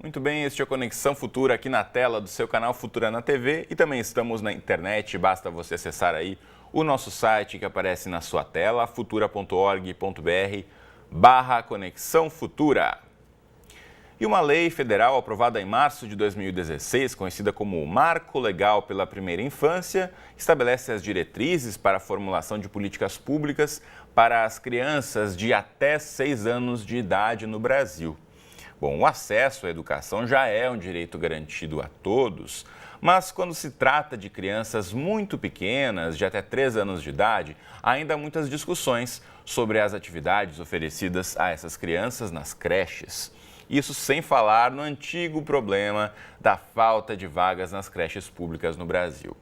Muito bem, este é o Conexão Futura aqui na tela do seu canal Futura na TV e também estamos na internet, basta você acessar aí o nosso site que aparece na sua tela, futura.org.br/Conexão Futura. E uma lei federal aprovada em março de 2016, conhecida como Marco Legal pela Primeira Infância, estabelece as diretrizes para a formulação de políticas públicas para as crianças de até 6 anos de idade no Brasil. Bom, o acesso à educação já é um direito garantido a todos, mas quando se trata de crianças muito pequenas, de até 3 anos de idade, ainda há muitas discussões sobre as atividades oferecidas a essas crianças nas creches. Isso sem falar no antigo problema da falta de vagas nas creches públicas no Brasil.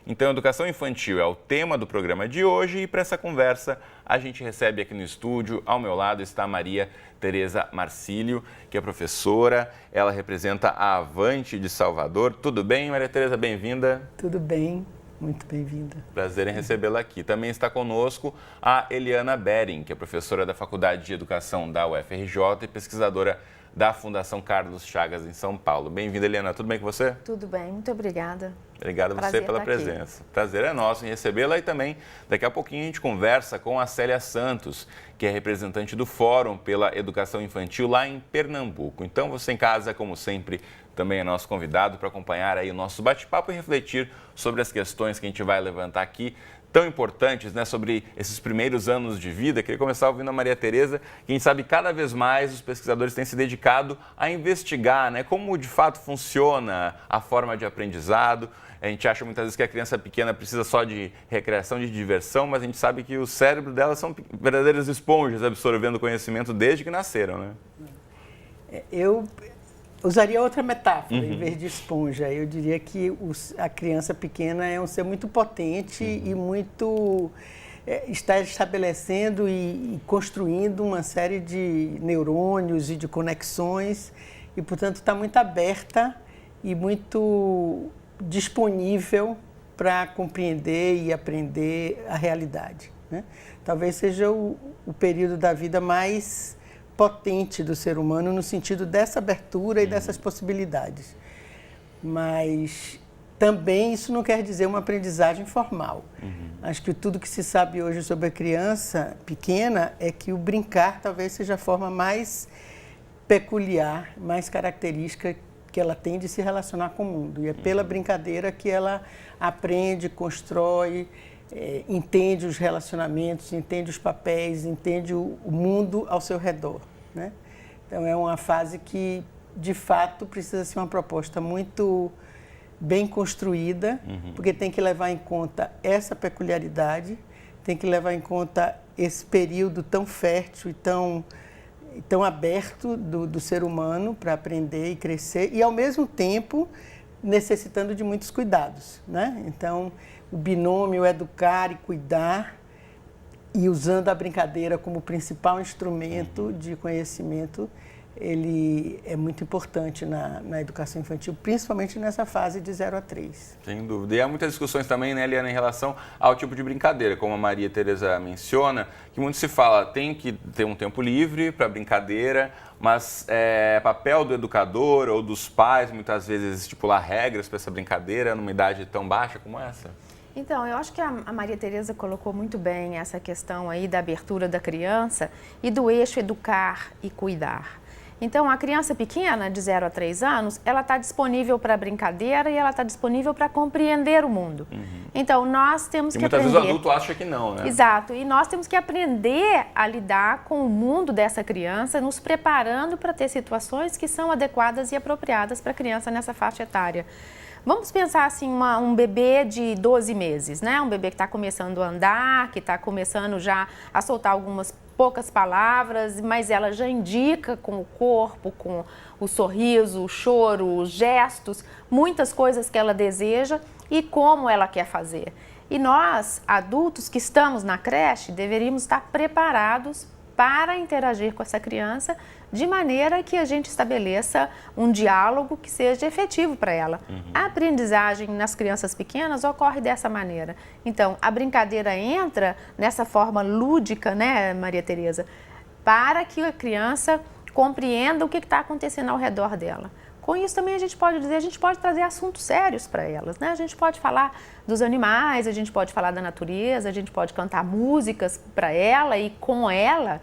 Então, educação infantil é o tema do programa de hoje e para essa conversa a gente recebe aqui no estúdio, ao meu lado está a Maria Tereza Marcílio, que é professora, ela representa a Avante de Salvador. Tudo bem, Maria Tereza? Bem-vinda. Tudo bem, muito bem-vinda. Prazer em recebê-la aqui. Também está conosco a Eliana Bering, que é professora da Faculdade de Educação da UFRJ e pesquisadora da Fundação Carlos Chagas, em São Paulo. Bem-vinda, Eliana. Tudo bem com você? Tudo bem, muito obrigada. Obrigado a você pela presença. Prazer é nosso em recebê-la e também daqui a pouquinho a gente conversa com a Célia Santos, que é representante do Fórum pela Educação Infantil lá em Pernambuco. Então você em casa, como sempre, também é nosso convidado para acompanhar aí o nosso bate-papo e refletir sobre as questões que a gente vai levantar aqui, tão importantes, né, sobre esses primeiros anos de vida. Queria começar ouvindo a Maria Tereza. Quem sabe cada vez mais os pesquisadores têm se dedicado a investigar, né, como de fato funciona a forma de aprendizado. A gente acha muitas vezes que a criança pequena precisa só de recreação, de diversão, mas a gente sabe que o cérebro delas são verdadeiras esponjas absorvendo conhecimento desde que nasceram, né? Eu usaria outra metáfora em vez de esponja. Eu diria que a criança pequena é um ser muito potente e muito está estabelecendo e construindo uma série de neurônios e de conexões e, portanto, está muito aberta e muito disponível para compreender e aprender a realidade, né? Talvez seja o período da vida mais potente do ser humano no sentido dessa abertura e dessas possibilidades. Mas também isso não quer dizer uma aprendizagem formal. Acho que tudo que se sabe hoje sobre a criança pequena é que o brincar talvez seja a forma mais peculiar, mais característica que ela tem de se relacionar com o mundo. E é pela brincadeira que ela aprende, constrói, entende os relacionamentos, entende os papéis, entende o mundo ao seu redor, né? Então é uma fase que, de fato, precisa ser uma proposta muito bem construída, porque tem que levar em conta essa peculiaridade, tem que levar em conta esse período tão fértil e tão aberto do ser humano para aprender e crescer, e ao mesmo tempo necessitando de muitos cuidados, né? Então, o binômio educar e cuidar, e usando a brincadeira como principal instrumento de conhecimento, ele é muito importante na educação infantil, principalmente nessa fase de 0 a 3. Sem dúvida. E há muitas discussões também, né, Eliana, em relação ao tipo de brincadeira, como a Maria Tereza menciona, que muito se fala, tem que ter um tempo livre para brincadeira, mas papel do educador ou dos pais, muitas vezes, estipular regras para essa brincadeira numa idade tão baixa como essa? Então, eu acho que a Maria Tereza colocou muito bem essa questão aí da abertura da criança e do eixo educar e cuidar. Então, a criança pequena, de 0 a 3 anos, ela está disponível para brincadeira e ela está disponível para compreender o mundo. Então, nós temos que aprender... muitas vezes o adulto acha que não, né? Exato. E nós temos que aprender a lidar com o mundo dessa criança, nos preparando para ter situações que são adequadas e apropriadas para a criança nessa faixa etária. Vamos pensar assim, um bebê de 12 meses, né? Um bebê que está começando a andar, que está começando já a soltar algumas poucas palavras, mas ela já indica com o corpo, com o sorriso, o choro, os gestos, muitas coisas que ela deseja e como ela quer fazer. E nós, adultos que estamos na creche, deveríamos estar preparados para interagir com essa criança de maneira que a gente estabeleça um diálogo que seja efetivo para ela. A aprendizagem nas crianças pequenas ocorre dessa maneira. Então, a brincadeira entra nessa forma lúdica, né, Maria Tereza? para que a criança compreenda o que está acontecendo ao redor dela. Com isso também a gente pode trazer assuntos sérios para elas, né? A gente pode falar dos animais, a gente pode falar da natureza, a gente pode cantar músicas para ela e com ela,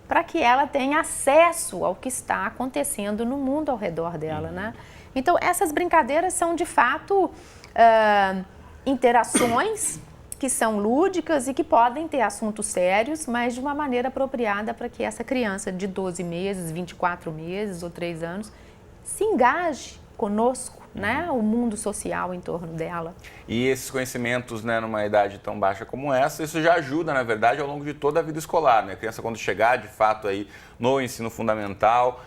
para que ela tenha acesso ao que está acontecendo no mundo ao redor dela, né? Então, essas brincadeiras são, de fato, interações que são lúdicas e que podem ter assuntos sérios, mas de uma maneira apropriada para que essa criança de 12 meses, 24 meses ou 3 anos se engaje conosco, né? O mundo social em torno dela. E esses conhecimentos, né, numa idade tão baixa como essa, isso já ajuda, na verdade, ao longo de toda a vida escolar, né? A criança, quando chegar, de fato, aí no ensino fundamental,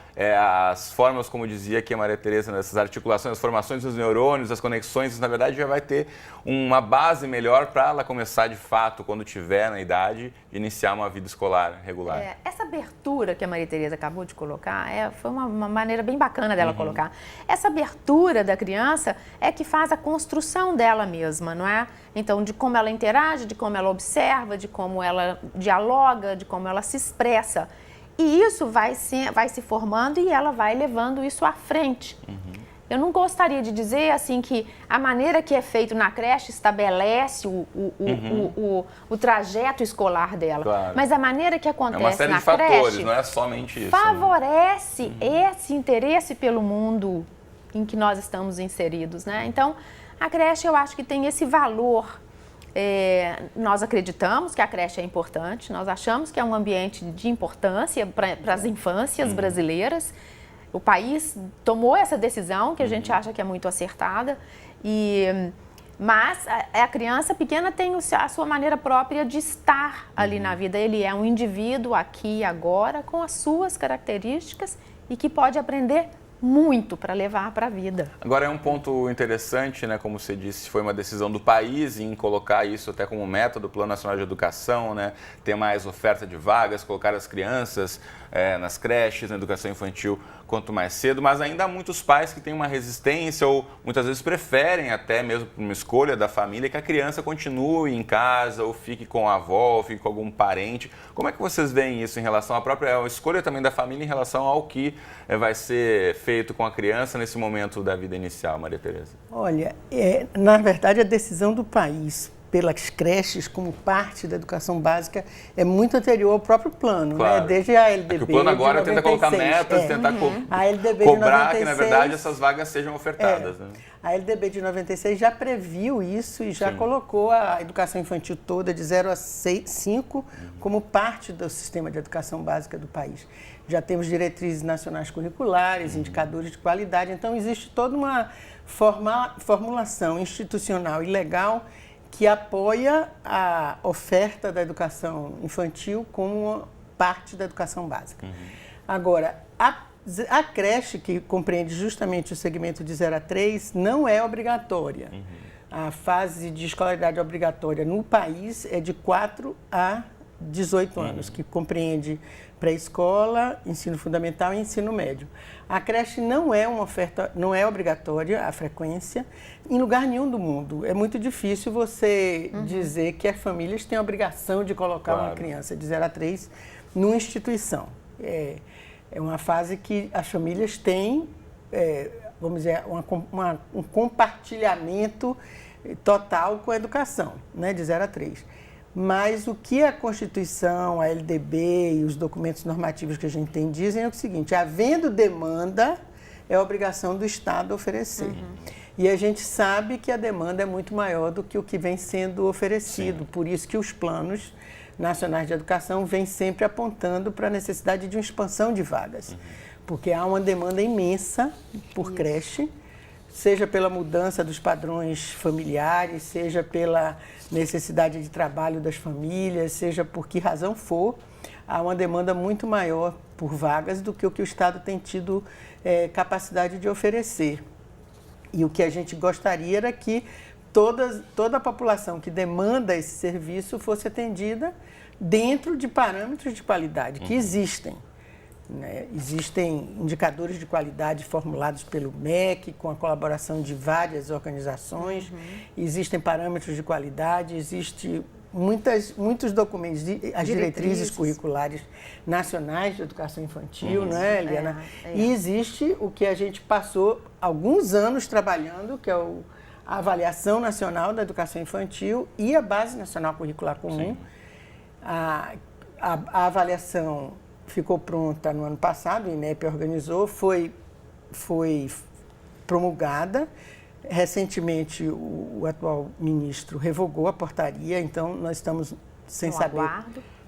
as formas, como dizia aqui a Maria Tereza, nessas articulações, as formações dos neurônios, as conexões, isso, na verdade, já vai ter uma base melhor para ela começar, de fato, quando tiver na idade, de iniciar uma vida escolar regular. Essa abertura que a Maria Tereza acabou de colocar, foi uma maneira bem bacana dela colocar. Essa abertura da criança é que faz a construção dela mesma, não é? Então, de como ela interage, de como ela observa, de como ela dialoga, de como ela se expressa. E isso vai se formando e ela vai levando isso à frente. Eu não gostaria de dizer assim que a maneira que é feito na creche estabelece o trajeto escolar dela. Claro. Mas a maneira que acontece na creche... É uma série de fatores, não é somente isso. Favorece esse interesse pelo mundo em que nós estamos inseridos, né? Então, a creche, eu acho que tem esse valor. Nós acreditamos que a creche é importante, nós achamos que é um ambiente de importância para as infâncias brasileiras. O país tomou essa decisão, que a gente acha que é muito acertada, mas a criança pequena tem a sua maneira própria de estar ali na vida. Ele é um indivíduo aqui e agora, com as suas características e que pode aprender muito para levar para a vida. Agora, é um ponto interessante, né? Como você disse, foi uma decisão do país em colocar isso até como meta do Plano Nacional de Educação, né? Ter mais oferta de vagas, colocar as crianças nas creches, na educação infantil, quanto mais cedo, mas ainda há muitos pais que têm uma resistência ou muitas vezes preferem, até mesmo por uma escolha da família, que a criança continue em casa ou fique com a avó, ou fique com algum parente. Como é que vocês veem isso em relação à própria escolha também da família em relação ao que vai ser feito com a criança nesse momento da vida inicial, Maria Tereza? Olha, na verdade, a decisão do país pelas creches como parte da educação básica é muito anterior ao próprio plano, claro. Né? Desde a LDB. O plano agora tenta colocar metas, tentar a LDB cobrar de 96, que, na verdade, essas vagas sejam ofertadas. Né? A LDB de 96 já previu isso e já colocou a educação infantil toda de 0 a 5 como parte do sistema de educação básica do país. Já temos diretrizes nacionais curriculares, indicadores de qualidade, então existe toda uma formulação institucional e legal que apoia a oferta da educação infantil como parte da educação básica. Agora, a creche, que compreende justamente o segmento de 0 a 3, não é obrigatória. A fase de escolaridade obrigatória no país é de 4 a 18 anos, que compreende pré-escola, ensino fundamental e ensino médio. A creche não é uma oferta, não é obrigatória a frequência em lugar nenhum do mundo. É muito difícil você dizer que as famílias têm a obrigação de colocar uma criança de 0 a 3 numa instituição. É uma fase que as famílias têm, vamos dizer, um compartilhamento total com a educação, né, de 0 a 3. Mas o que a Constituição, a LDB e os documentos normativos que a gente tem dizem é o seguinte: havendo demanda, é obrigação do Estado oferecer. E a gente sabe que a demanda é muito maior do que o que vem sendo oferecido. Por isso que os planos nacionais de educação vêm sempre apontando para a necessidade de uma expansão de vagas. Porque há uma demanda imensa por creche, seja pela mudança dos padrões familiares, seja pela necessidade de trabalho das famílias, seja por que razão for, há uma demanda muito maior por vagas do que o Estado tem tido capacidade de oferecer. E o que a gente gostaria era que toda a população que demanda esse serviço fosse atendida dentro de parâmetros de qualidade que existem. Né? Existem indicadores de qualidade formulados pelo MEC, com a colaboração de várias organizações, existem parâmetros de qualidade, existe muitos documentos, as diretrizes curriculares nacionais de educação infantil, não é, Eliana? E existe o que a gente passou alguns anos trabalhando, que é a Avaliação Nacional da Educação Infantil e a Base Nacional Curricular Comum. A avaliação ficou pronta no ano passado, o INEP organizou, foi promulgada. Recentemente, o atual ministro revogou a portaria, então nós estamos sem saber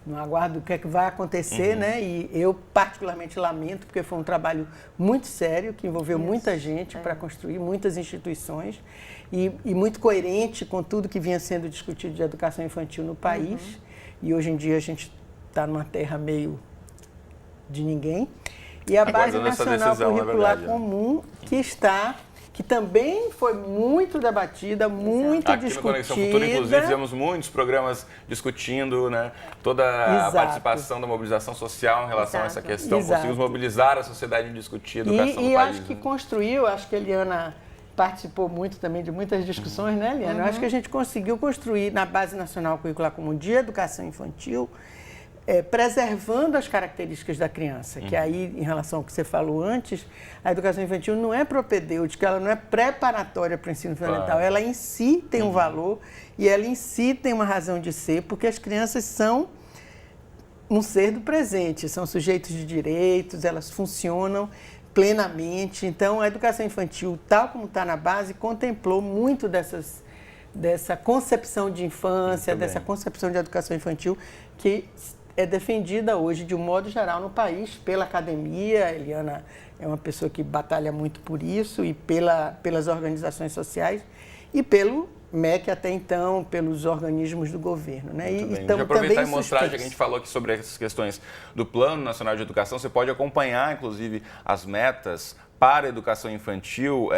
no aguardo do que é que vai acontecer, né? E eu particularmente lamento, porque foi um trabalho muito sério, que envolveu muita gente para construir, muitas instituições, e muito coerente com tudo que vinha sendo discutido de educação infantil no país. E hoje em dia a gente está numa terra meio de ninguém. E a Base Nacional Curricular Comum, que também foi muito debatida, muito aqui discutida. Aqui no Conexão Futura, inclusive, fizemos muitos programas discutindo, né, toda a participação da mobilização social em relação a essa questão. Conseguimos mobilizar a sociedade em discutir a educação no país. E acho que construiu, acho que a Eliana participou muito também de muitas discussões, né, Eliana? Eu acho que a gente conseguiu construir na Base Nacional Curricular Comum de Educação Infantil, preservando as características da criança, que aí, em relação ao que você falou antes, a educação infantil não é propedêutica, ela não é preparatória para o ensino fundamental, ela em si tem um valor e ela em si tem uma razão de ser, porque as crianças são um ser do presente, são sujeitos de direitos, elas funcionam plenamente. Então, a educação infantil, tal como está na base, contemplou muito dessa concepção de infância, dessa concepção de educação infantil que é defendida hoje, de um modo geral, no país, pela academia. A Eliana é uma pessoa que batalha muito por isso, e pelas organizações sociais, e pelo MEC até então, pelos organismos do governo. Né? Deixa eu aproveitar e mostrar, já que a gente falou aqui sobre essas questões do Plano Nacional de Educação, você pode acompanhar, inclusive, as metas para a educação infantil,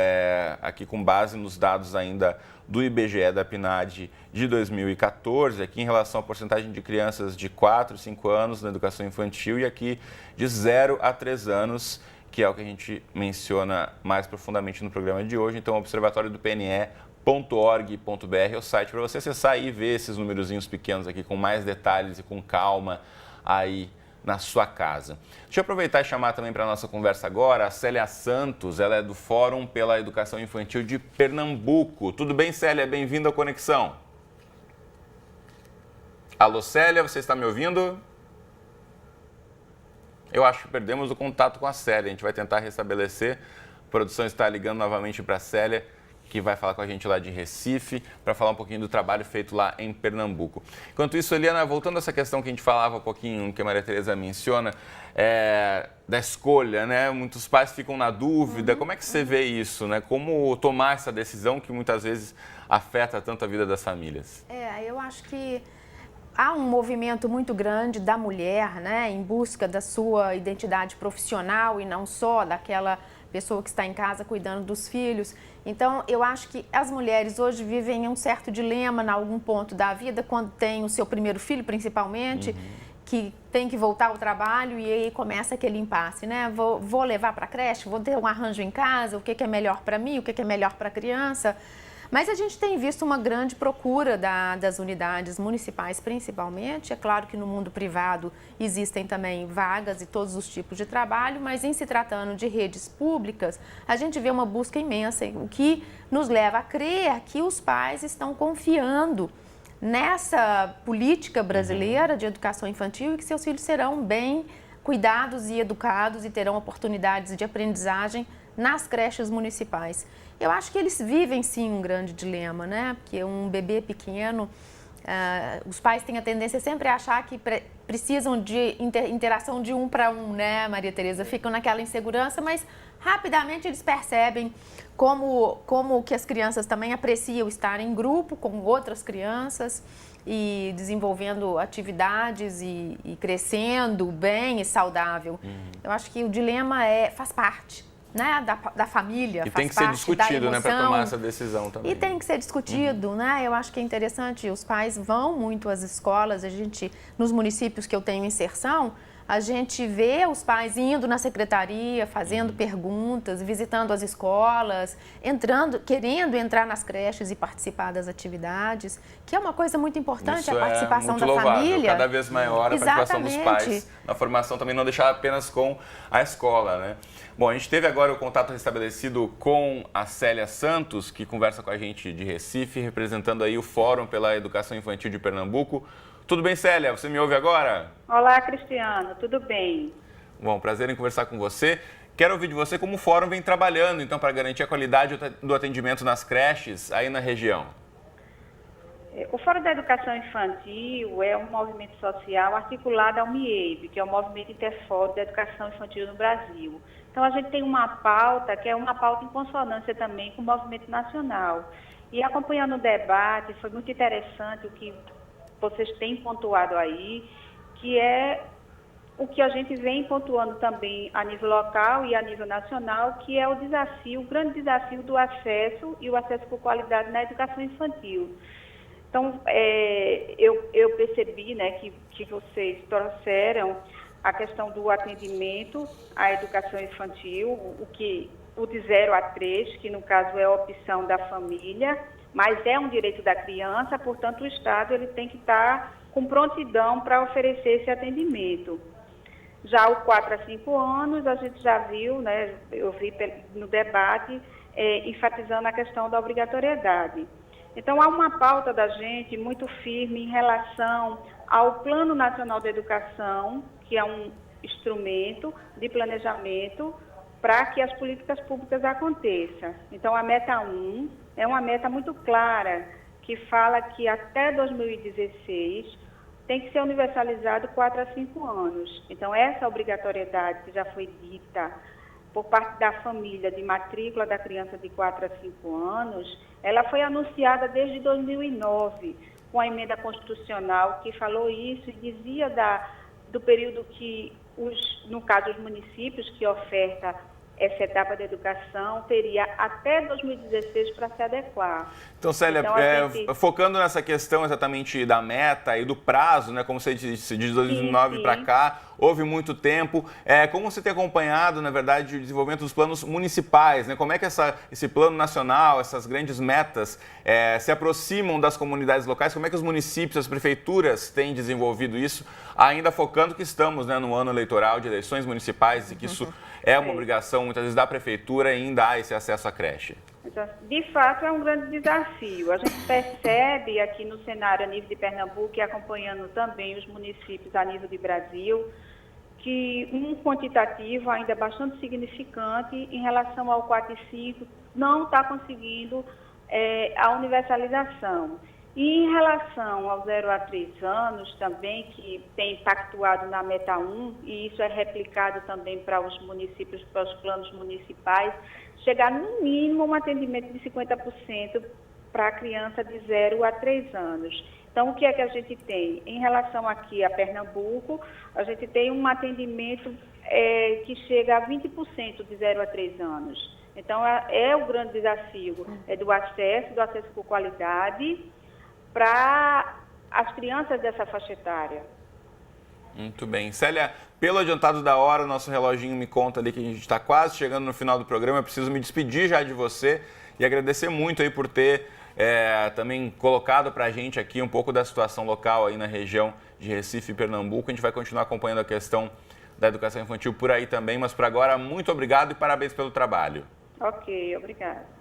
aqui com base nos dados ainda do IBGE, da PNAD de 2014, aqui em relação à porcentagem de crianças de 4, 5 anos na educação infantil e aqui de 0 a 3 anos, que é o que a gente menciona mais profundamente no programa de hoje. Então, observatório do PNE.org.br é o site para você acessar e ver esses numerozinhos pequenos aqui com mais detalhes e com calma aí na sua casa. Deixa eu aproveitar e chamar também para a nossa conversa agora a Célia Santos, ela é do Fórum pela Educação Infantil de Pernambuco. Tudo bem, Célia? Bem-vinda à Conexão. Alô, Célia, você está me ouvindo? Eu acho que perdemos o contato com a Célia, a gente vai tentar restabelecer. A produção está ligando novamente para a Célia, que vai falar com a gente lá de Recife, para falar um pouquinho do trabalho feito lá em Pernambuco. Enquanto isso, Eliana, voltando a essa questão que a gente falava um pouquinho, que a Maria Tereza menciona, da escolha, né? Muitos pais ficam na dúvida. Como é que você vê isso, né? Como tomar essa decisão que muitas vezes afeta tanto a vida das famílias? Eu acho que há um movimento muito grande da mulher, né, em busca da sua identidade profissional e não só daquela pessoa que está em casa cuidando dos filhos. Então, eu acho que as mulheres hoje vivem um certo dilema em algum ponto da vida, quando tem o seu primeiro filho, principalmente, que tem que voltar ao trabalho e aí começa aquele impasse, né? Vou levar para a creche, vou ter um arranjo em casa, o que é melhor para mim, o que é melhor para a criança. Mas a gente tem visto uma grande procura das unidades municipais, principalmente. É claro que no mundo privado existem também vagas e todos os tipos de trabalho, mas em se tratando de redes públicas, a gente vê uma busca imensa, o que nos leva a crer que os pais estão confiando nessa política brasileira de educação infantil e que seus filhos serão bem cuidados e educados e terão oportunidades de aprendizagem nas creches municipais. Eu acho que eles vivem, sim, um grande dilema, né? Porque um bebê pequeno, os pais têm a tendência sempre a achar que precisam de interação de um para um, né, Maria Tereza? Ficam naquela insegurança, mas rapidamente eles percebem como que as crianças também apreciam estar em grupo com outras crianças e desenvolvendo atividades e crescendo bem e saudável. Eu acho que o dilema faz parte, né, da família, e faz tem que ser discutido, né, para tomar essa decisão também. E tem que ser discutido, né? Eu acho que é interessante, os pais vão muito às escolas, nos municípios que eu tenho inserção, a gente vê os pais indo na secretaria, fazendo perguntas, visitando as escolas, querendo entrar nas creches e participar das atividades, que é uma coisa muito importante, Isso a participação muito da louvável, família. Cada vez maior a participação dos pais na formação, também não deixar apenas com a escola, né? Bom, a gente teve agora o contato restabelecido com a Célia Santos, que conversa com a gente de Recife, representando aí o Fórum pela Educação Infantil de Pernambuco. Tudo bem, Célia? Você me ouve agora? Olá, Cristiano. Tudo bem? Bom, prazer em conversar com você. Quero ouvir de você como o Fórum vem trabalhando, então, para garantir a qualidade do atendimento nas creches aí na região. O Fórum da Educação Infantil é um movimento social articulado ao MIEB, que é o Movimento Interfórum da Educação Infantil no Brasil. Então, a gente tem uma pauta que é uma pauta em consonância também com o movimento nacional. E acompanhando o debate, foi muito interessante o que vocês têm pontuado aí, que é o que a gente vem pontuando também a nível local e a nível nacional, que é o desafio, o grande desafio do acesso e o acesso com qualidade na educação infantil. Então, eu percebi, né, que vocês trouxeram a questão do atendimento à educação infantil, o de 0 a 3, que no caso é a opção da família, mas é um direito da criança, portanto o Estado ele tem que estar com prontidão para oferecer esse atendimento. Já o 4 a 5 anos, a gente já viu, né, eu vi no debate, enfatizando a questão da obrigatoriedade. Então, há uma pauta da gente muito firme em relação ao Plano Nacional de Educação, que é um instrumento de planejamento para que as políticas públicas aconteçam. Então, a meta 1 é uma meta muito clara, que fala que até 2016 tem que ser universalizado 4 a 5 anos. Então, essa obrigatoriedade que já foi dita por parte da família de matrícula da criança de 4 a 5 anos, ela foi anunciada desde 2009, com a emenda constitucional que falou isso e dizia do período que, no caso, os municípios que ofertam essa etapa da educação teria até 2016 para se adequar. Então, Célia, focando nessa questão exatamente da meta e do prazo, né, como você disse, de 2009 para cá, houve muito tempo. Como você tem acompanhado, na verdade, o desenvolvimento dos planos municipais, né? Como é que esse plano nacional, essas grandes metas se aproximam das comunidades locais? Como é que os municípios, as prefeituras têm desenvolvido isso, ainda focando que estamos, né, no ano eleitoral de eleições municipais e que isso é uma obrigação, muitas vezes, da prefeitura em dar esse acesso à creche? De fato, é um grande desafio. A gente percebe aqui no cenário a nível de Pernambuco e acompanhando também os municípios a nível de Brasil, que um quantitativo ainda bastante significante em relação ao 4 e 5 não está conseguindo a universalização. E em relação ao 0 a 3 anos também, que tem impactuado na meta 1, e isso é replicado também para os municípios, para os planos municipais, chegar no mínimo um atendimento de 50% para a criança de 0 a 3 anos. Então, o que é que a gente tem? Em relação aqui a Pernambuco, a gente tem um atendimento que chega a 20% de 0 a 3 anos. Então, é o grande desafio do acesso com qualidade para as crianças dessa faixa etária. Muito bem. Célia, pelo adiantado da hora, o nosso reloginho me conta ali que a gente está quase chegando no final do programa. Eu preciso me despedir já de você e agradecer muito aí por ter também colocado para a gente aqui um pouco da situação local aí na região de Recife e Pernambuco. A gente vai continuar acompanhando a questão da educação infantil por aí também, mas por agora, muito obrigado e parabéns pelo trabalho. Ok, obrigada.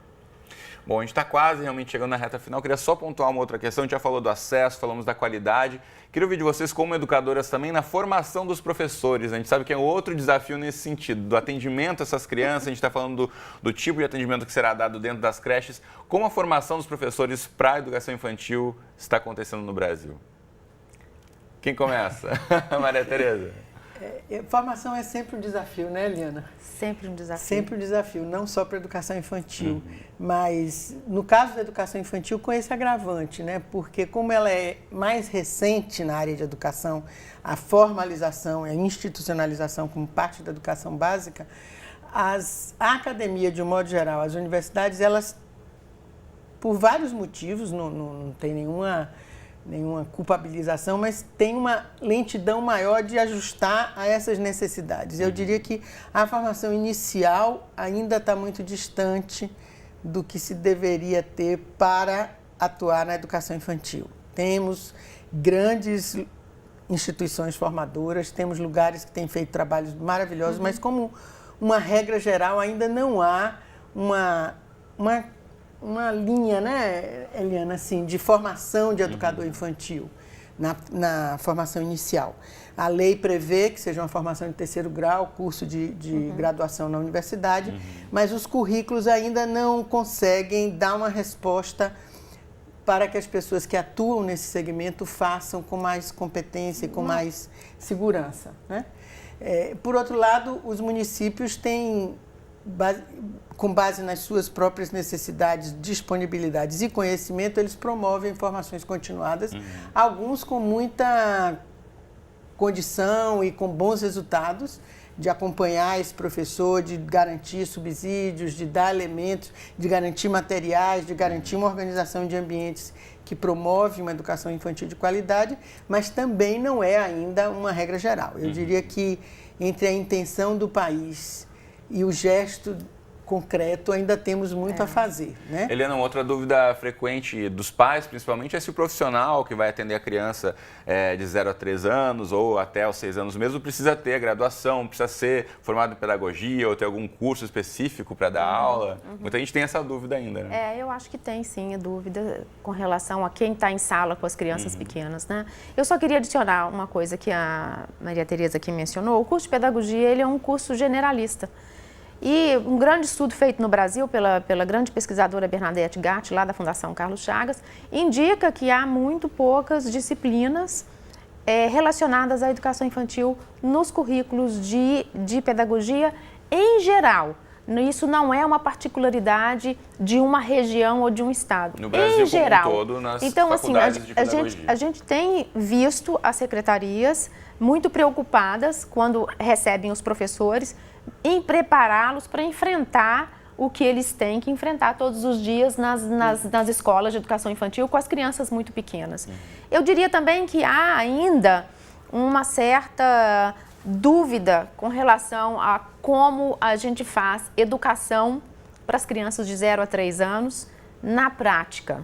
Bom, a gente está quase realmente chegando na reta final. Queria só pontuar uma outra questão. A gente já falou do acesso, falamos da qualidade. Queria ouvir de vocês, como educadoras também, na formação dos professores. A gente sabe que é outro desafio nesse sentido, do atendimento a essas crianças. A gente está falando do tipo de atendimento que será dado dentro das creches. Como a formação dos professores para a educação infantil está acontecendo no Brasil? Quem começa? Maria Tereza. Formação é sempre um desafio, né, Eliana? Sempre um desafio. Sempre um desafio, não só para a educação infantil, mas no caso da educação infantil com esse agravante, né? Porque como ela é mais recente na área de educação, a formalização e a institucionalização como parte da educação básica, a academia, de um modo geral, as universidades, elas, por vários motivos, não tem nenhuma nenhuma culpabilização, mas tem uma lentidão maior de ajustar a essas necessidades. Eu diria que a formação inicial ainda está muito distante do que se deveria ter para atuar na educação infantil. Temos grandes instituições formadoras, temos lugares que têm feito trabalhos maravilhosos, mas como uma regra geral ainda não há uma linha, né, Eliana, assim, de formação de educador infantil na formação inicial. A lei prevê que seja uma formação de 3º grau, curso de graduação na universidade, mas os currículos ainda não conseguem dar uma resposta para que as pessoas que atuam nesse segmento façam com mais competência e com mais segurança, né? Por outro lado, os municípios têm, com base nas suas próprias necessidades, disponibilidades e conhecimento, eles promovem formações continuadas, alguns com muita condição e com bons resultados, de acompanhar esse professor, de garantir subsídios, de dar elementos, de garantir materiais, de garantir uma organização de ambientes que promove uma educação infantil de qualidade, mas também não é ainda uma regra geral. Eu diria que entre a intenção do país e o gesto concreto ainda temos muito a fazer, né? Eliana, outra dúvida frequente dos pais, principalmente, é se o profissional que vai atender a criança de 0 a 3 anos ou até aos 6 anos mesmo precisa ter graduação, precisa ser formado em pedagogia ou ter algum curso específico para dar aula. Muita gente tem essa dúvida ainda, né? Eu acho que tem sim a dúvida com relação a quem está em sala com as crianças pequenas, né? Eu só queria adicionar uma coisa que a Maria Tereza aqui mencionou. O curso de pedagogia, ele é um curso generalista. E um grande estudo feito no Brasil pela grande pesquisadora Bernadette Gatti, lá da Fundação Carlos Chagas, indica que há muito poucas disciplinas relacionadas à educação infantil nos currículos de pedagogia em geral. Isso não é uma particularidade de uma região ou de um estado. No Brasil em geral. Como um todo, nas então, faculdades assim, de pedagogia. a gente tem visto as secretarias muito preocupadas quando recebem os professores em prepará-los para enfrentar o que eles têm que enfrentar todos os dias nas escolas de educação infantil com as crianças muito pequenas. Eu diria também que há ainda uma certa dúvida com relação a como a gente faz educação para as crianças de 0 a 3 anos na prática.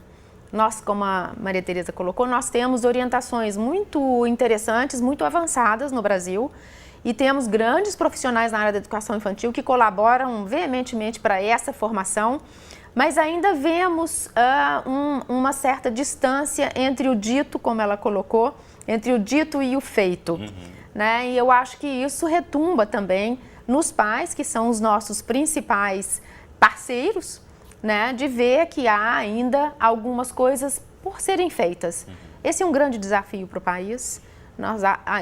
Nós, como a Maria Tereza colocou, nós temos orientações muito interessantes, muito avançadas no Brasil e temos grandes profissionais na área da educação infantil que colaboram veementemente para essa formação, mas ainda vemos uma certa distância entre o dito, como ela colocou, entre o dito e o feito. Né? E eu acho que isso retumba também nos pais, que são os nossos principais parceiros, né? De ver que há ainda algumas coisas por serem feitas. Esse é um grande desafio para o país.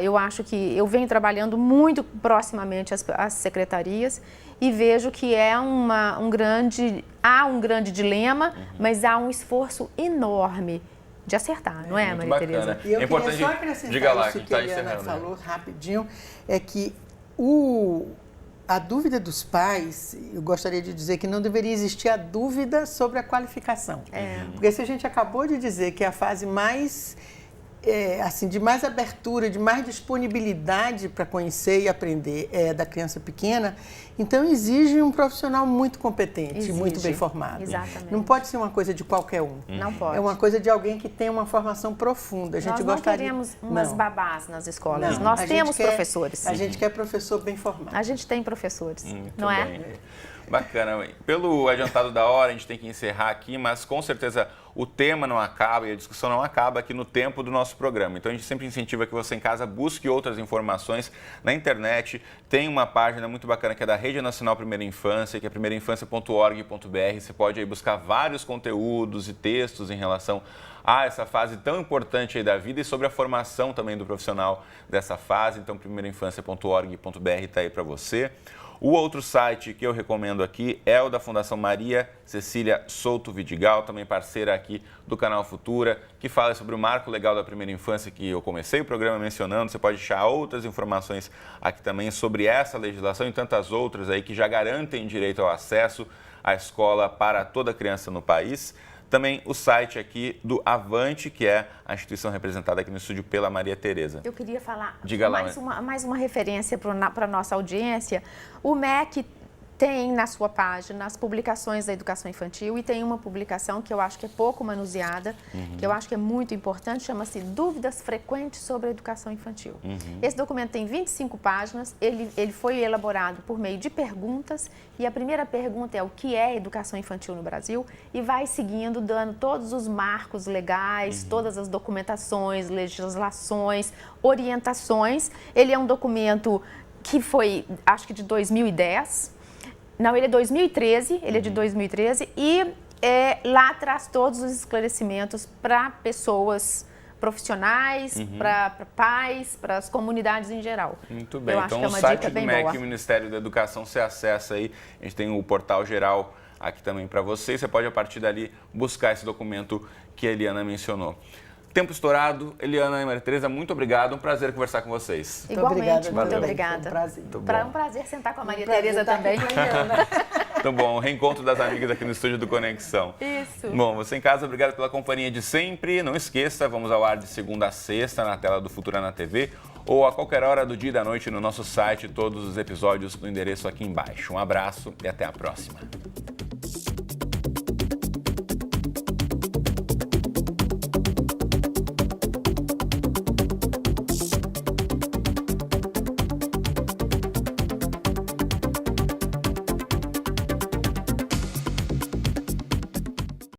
Eu acho que eu venho trabalhando muito proximamente as secretarias e vejo que há um grande dilema, mas há um esforço enorme de acertar, não é, Maria Tereza? E eu queria só acrescentar isso que a Eliana falou rapidinho, é que a dúvida dos pais, eu gostaria de dizer que não deveria existir a dúvida sobre a qualificação. Porque se a gente acabou de dizer que é a fase mais, de mais abertura, de mais disponibilidade para conhecer e aprender da criança pequena, então exige um profissional muito competente, muito bem formado. Exatamente. Não pode ser uma coisa de qualquer um. Não pode. É uma coisa de alguém que tem uma formação profunda. Nós não queremos umas babás nas escolas. Não. Nós temos professores. A gente quer professor bem formado. A gente tem professores, não bem. é? Bacana. Pelo adiantado da hora, a gente tem que encerrar aqui, mas com certeza o tema não acaba e a discussão não acaba aqui no tempo do nosso programa. Então a gente sempre incentiva que você em casa busque outras informações na internet. Tem uma página muito bacana que é da Rede Nacional Primeira Infância, que é primeirainfancia.org.br. Você pode aí buscar vários conteúdos e textos em relação a essa fase tão importante aí da vida e sobre a formação também do profissional dessa fase. Então primeirainfancia.org.br está aí para você. O outro site que eu recomendo aqui é o da Fundação Maria Cecília Souto Vidigal, também parceira aqui do Canal Futura, que fala sobre o marco legal da primeira infância, que eu comecei o programa mencionando. Você pode achar outras informações aqui também sobre essa legislação e tantas outras aí que já garantem direito ao acesso à escola para toda criança no país. também o site aqui do Avante, que é a instituição representada aqui no estúdio pela Maria Tereza. Eu queria falar Diga lá, mais uma referência para a nossa audiência. O MEC tem na sua página as publicações da educação infantil e tem uma publicação que eu acho que é pouco manuseada, que eu acho que é muito importante, chama-se Dúvidas Frequentes sobre a Educação Infantil. Esse documento tem 25 páginas, ele foi elaborado por meio de perguntas e a primeira pergunta é o que é educação infantil no Brasil e vai seguindo, dando todos os marcos legais, todas as documentações, legislações, orientações. Ele é um documento que foi, acho que de 2010, não, ele é 2013, ele é de 2013 e lá traz todos os esclarecimentos para pessoas profissionais, para pais, para as comunidades em geral. Muito bem, eu então acho que é o uma site dica do bem MEC boa. e o Ministério da Educação você acessa aí, a gente tem o portal geral aqui também para você pode a partir dali buscar esse documento que a Eliana mencionou. Tempo estourado, Eliana e Maria Tereza, muito obrigado, um prazer conversar com vocês. Igualmente, muito Valeu. obrigada. Foi um prazer. Um prazer sentar com a Maria Tereza também. Então, bom, o reencontro das amigas aqui no estúdio do Conexão. Isso. Bom, você em casa, obrigado pela companhia de sempre. Não esqueça, vamos ao ar de segunda a sexta na tela do Futura na TV ou a qualquer hora do dia e da noite no nosso site, todos os episódios no endereço aqui embaixo. Um abraço e até a próxima.